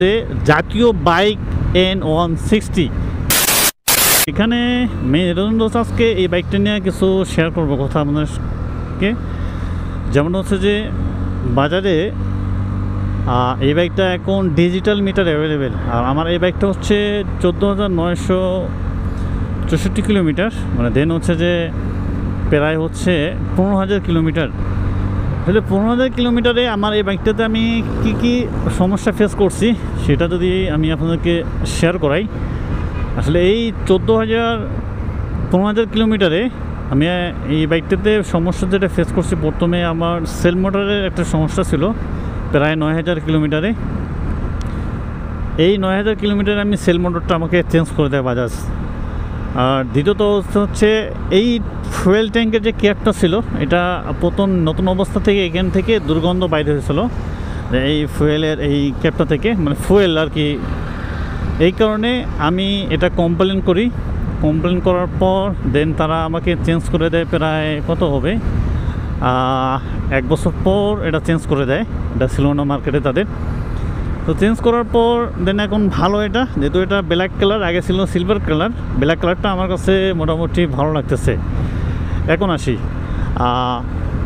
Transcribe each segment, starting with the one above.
জাতীয় bike N160 এখানে মেরুদণ্ড আজকে এই বাইকটা নিয়ে কিছু শেয়ার করবো কথা আপনাদেরকে। যেমন হচ্ছে যে বাজারে এই বাইকটা এখন ডিজিটাল মিটার অ্যাভেলেবেল, আর আমার এই বাইকটা হচ্ছে 14,964 কিলোমিটার, মানে দেন হচ্ছে যে প্রায় হচ্ছে 15,000 কিলোমিটার। তাহলে 15,000 কিলোমিটারে আমার এই বাইকটাতে আমি কি সমস্যা ফেস করছি সেটা যদি আমি আপনাদেরকে শেয়ার করাই। আসলে এই 15,000 কিলোমিটারে আমি এই বাইকটাতে সমস্যা যেটা ফেস করছি, প্রথমে আমার সেল মোটরের একটা সমস্যা ছিল প্রায় 9,000 কিলোমিটারে। এই 9,000 কিলোমিটারে আমি সেল মোটরটা আমাকে চেঞ্জ করে দেয় বাজাজ। আর দ্বিতীয়ত হচ্ছে এই ফুয়েল ট্যাঙ্কের যে ক্যাপটা ছিল, এটা প্রথম নতুন অবস্থা থেকে এখান থেকে দুর্গন্ধ বাইরে হয়েছিল এই ফুয়েলের এই ক্যাপটা থেকে, মানে ফুয়েল আর কি। এই কারণে আমি এটা কমপ্লেন করি। কমপ্লেন করার পর দেন তারা আমাকে চেঞ্জ করে দেয় প্রায় কত হবে 1 বছর পর এটা চেঞ্জ করে দেয়। এটা ছিল না মার্কেটে তাদের, তো চেঞ্জ করার পর দেন এখন ভালো। এটা যেহেতু এটা ব্ল্যাক কালার, আগে ছিল সিলভার কালার, ব্ল্যাক কালারটা আমার কাছে মোটামুটি ভালো লাগতেছে। এখন আসি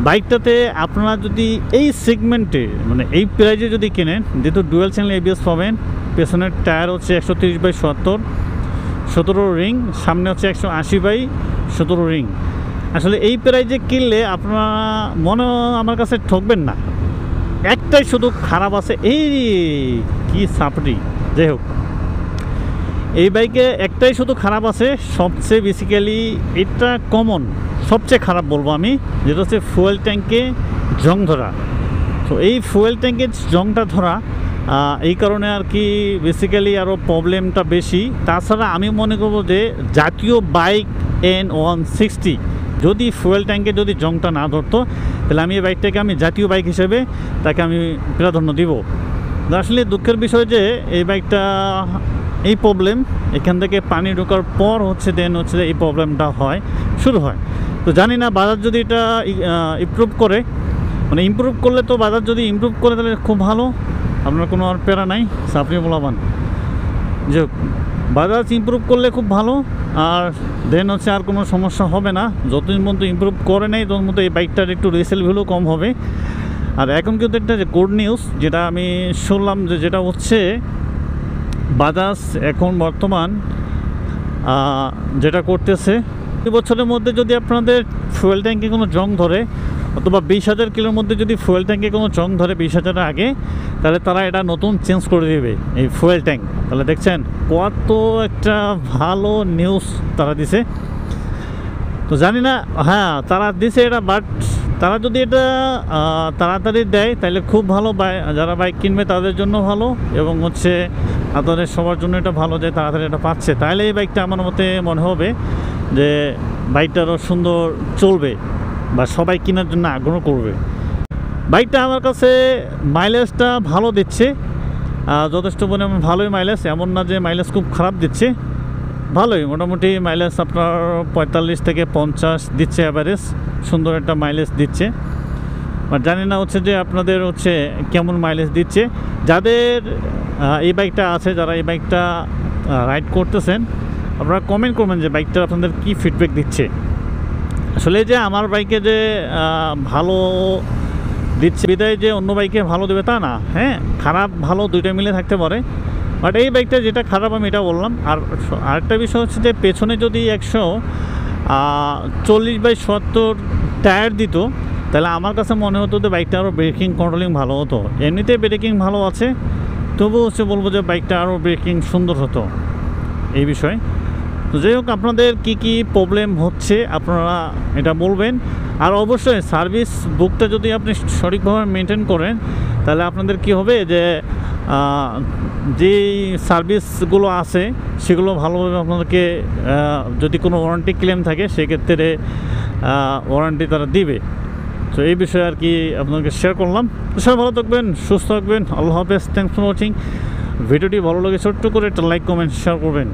বাইকটাতে, আপনারা যদি এই সেগমেন্টে মানে এই প্রাইজে যদি কেনেন, যেহেতু ডুয়াল চ্যানেল ABS পাবেন, পেছনের টায়ার হচ্ছে 130/70 17 রিং, সামনে হচ্ছে 180/17 রিং। আসলে এই প্রাইজে কিনলে আপনারা আমার কাছে ঠকবেন না। একটাই শুধু খারাপ আছে, এই কি সাপড়ি, যাই হোক এই বাইকে একটাই শুধু খারাপ আছে, সবচেয়ে বেসিক্যালি এটা কমন সবচেয়ে খারাপ বলবো আমি, যেটা হচ্ছে ফুয়েল ট্যাঙ্কে জং ধরা। তো এই ফুয়েল ট্যাঙ্কের জংটা ধরা এই কারণে আর কি বেসিক্যালি আরও প্রবলেমটা বেশি। তাছাড়া আমি মনে করবো যে জাতীয় বাইক N160 যদি ফুয়েল ট্যাঙ্কে যদি জংটা না ধরতো, তাহলে আমি এই বাইকটাকে আমি জাতীয় বাইক হিসেবে তাকে আমি প্রাধান্য দিব। আসলে দুঃখের বিষয় যে এই বাইকটা এই প্রবলেম, এখান থেকে পানি ঢোকার পর হচ্ছে দেন হচ্ছে এই প্রবলেমটা শুরু হয়। তো জানি না বাজার যদি এটা ইমপ্রুভ করে, মানে ইমপ্রুভ করলে তো বাজার যদি ইমপ্রুভ করে তাহলে খুব ভালো, আপনার কোনো আর প্যারা নাই, সাপনি বলাবান যে বাজাজ ইমপ্রুভ করলে খুব ভালো। আর দেন হচ্ছে আর কোনো সমস্যা হবে না। যতদিন পর্যন্ত ইমপ্রুভ করে নেই তখন মতো এই বাইকটার একটু রিসেল ভ্যালু কম হবে। আর এখন কিন্তু একটা যে গুড নিউজ যেটা আমি শুনলাম, যেটা হচ্ছে বাজাজ এখন বর্তমান যেটা করতেছে, 2 বছরের মধ্যে যদি আপনাদের ফুয়েল ট্যাঙ্কে কোনো জং ধরে, অথবা 20,000 কিলোর মধ্যে যদি ফুয়েল ট্যাঙ্কে কোনো জং ধরে 20,000 আগে, তাহলে তারা এটা নতুন চেঞ্জ করে দেবে এই ফুয়েল ট্যাঙ্ক। তাহলে দেখছেন কত একটা ভালো নিউজ তারা দিছে। তো জানি না, হ্যাঁ তারা দিছে এটা, বাট তারা যদি এটা তাড়াতাড়ি দেয় তাহলে খুব ভালো, যারা বাইক কিনবে তাদের জন্য ভালো, এবং হচ্ছে আপনাদের সবার জন্য এটা ভালো যে তাড়াতাড়ি এটা পাচ্ছে। তাহলে এই বাইকটা আমার মতে মনে হবে যে বাইকটা আরও সুন্দর চলবে বা সবাই কেনার জন্য আগ্রহ করবে। বাইকটা আমার কাছে মাইলেজটা ভালো দিচ্ছে, যথেষ্ট পরিমাণে ভালোই মাইলেজ, এমন না যে মাইলেজ খুব খারাপ দিচ্ছে, ভালোই মোটামুটি মাইলেজ আপনার 45 থেকে 50 দিচ্ছে অ্যাভারেজ, সুন্দর একটা মাইলেজ দিচ্ছে। আর জানি না হচ্ছে যে আপনাদের হচ্ছে কেমন মাইলেজ দিচ্ছে। যাদের এই বাইকটা আছে, যারা এই বাইকটা রাইড করতেছেন, আপনারা কমেন্ট করবেন যে বাইকটা আপনাদের কি ফিডব্যাক দিচ্ছে। আসলে যে আমার বাইকে যে ভালো দিচ্ছে বিদায় যে অন্য বাইকে ভালো দেবে তা না, হ্যাঁ খারাপ ভালো দুইটা মিলে থাকতে পারে, বাট এই বাইকটা যেটা খারাপ আমি এটা বললাম। আর আরেকটা বিষয় হচ্ছে যে পেছনে যদি 140/70 টায়ার দিত, তাহলে আমার কাছে মনে হতো যে বাইকটা আরও ব্রেকিং কন্ট্রোলিং ভালো হতো। এমনিতে ব্রেকিং ভালো আছে, তবু হচ্ছে বলবো যে বাইকটা আরও ব্রেকিং সুন্দর হতো এই বিষয়। তো যাই হোক, আপনাদের কি প্রবলেম হচ্ছে আপনারা এটা বলবেন। আর অবশ্যই সার্ভিস বুকটা যদি আপনি সঠিকভাবে মেনটেন করেন, তাহলে আপনাদের কি হবে যে যেই সার্ভিসগুলো আছে সেগুলো ভালোভাবে আপনাদেরকে, যদি কোনো ওয়ারেন্টি ক্লেম থাকে সেক্ষেত্রে ওয়ারেন্টি তারা দিবে। তো এই বিষয়ে আর কি আপনাদেরকে শেয়ার করলাম। সবাই ভালো থাকবেন, সুস্থ থাকবেন, আল্লাহ হাফেজ, থ্যাংকস ফর ওয়াচিং। ভিডিওটি ভালো লাগে ছোট্ট করে একটা লাইক কমেন্ট শেয়ার করবেন।